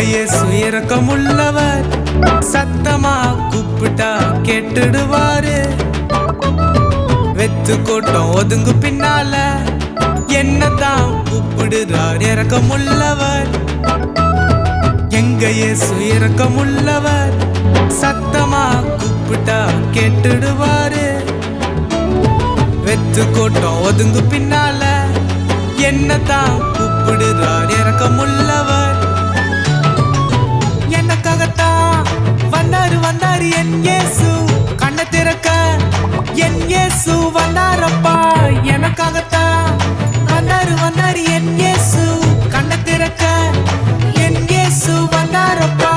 இயேசு இரக்கமுள்ளவர், சத்தமா கூப்பிட்டா கேட்டுடுவாரு. வெத்து கூட்டம் ஒதுங்கு பின்னால என்னதான் கூப்பிடுறார் இரக்கமுள்ளவர். எங்க இயேசு இரக்கமுள்ளவர், சத்தமா கூப்பிட்டா கேட்டுடுவாரு. வெத்து கூட்டம் ஒதுங்கு பின்னால என்னதான் கூப்பிடுறார் இரக்கமுள்ளவர். எனக்காகத்தான் வந்தாரு என் இயேசு, கண்ண திறக்க என் இயேசு வந்தாரப்பா. எனக்காகத்தான் வந்தாரு என் இயேசு, கண்ண திறக்க என் இயேசு வந்தாரப்பா.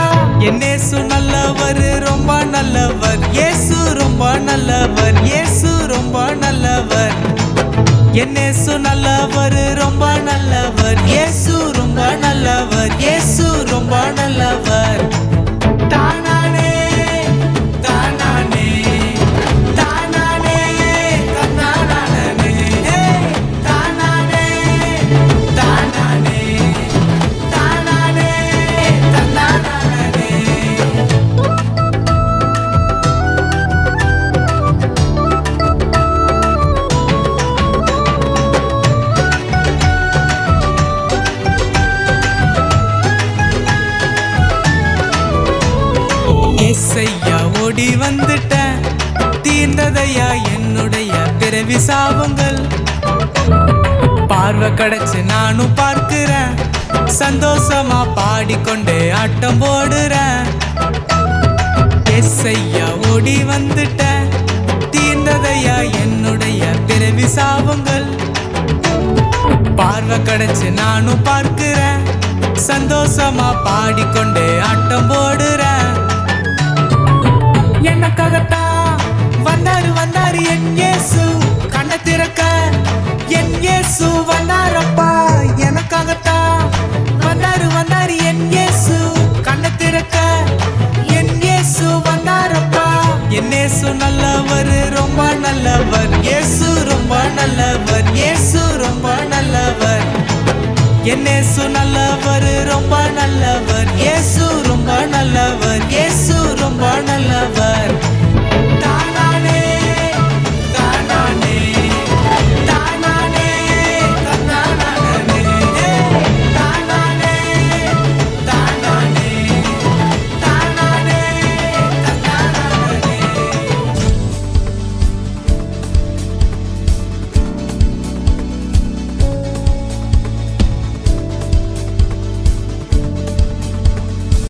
என் இயேசு நல்லவர், ரொம்ப நல்லவர். இயேசு ரொம்ப நல்லவர், இயேசு ரொம்ப நல்லவர். என் இயேசு நல்லவர், ரொம்ப நல்லவர். இயேசு ரொம்ப நல்லவர், இயேசு ரொம்ப நல்லவர். தானானே தானானே தானானே தன்னானே, தானானே தானானே தானானே தன்னானே. ஏசையா ஓடி வந்துட்டேன், தீர்ந்ததையா என்னுடைய பிறவி சாபங்கள். பார்வை கிடைச்சு நானும் பார்க்கிறேன், சந்தோஷமா பாடிக்கொண்டே ஆட்டம் போடுறேன். ஏசையா ஓடி வந்துட்டேன், தீர்ந்ததையா என்னுடைய பிறவி சாபங்கள். பார்வை கிடைச்சு நானும் பார்க்கிறேன், சந்தோஷமா பாடிக்கொண்டே ஆட்டம் போடுறேன். எனக்காகத்தான் வந்தாரு என் இயேசு, கண்ண திறக்க என் இயேசு வந்தாரப்பா. எனக்காகத்தான் வந்தாரு என் இயேசு, கண்ண திறக்க என் இயேசு வந்தாரப்பா. என் இயேசு நல்லவர், ரொம்ப நல்லவர். இயேசு ரொம்ப நல்லவர், இயேசு ரொம்ப நல்லவர். என் இயேசு நல்லவர், ரொம்ப நல்லவர். இயேசு ரொம்ப நல்லவர், இயேசு ரொம்ப நல்லவர்.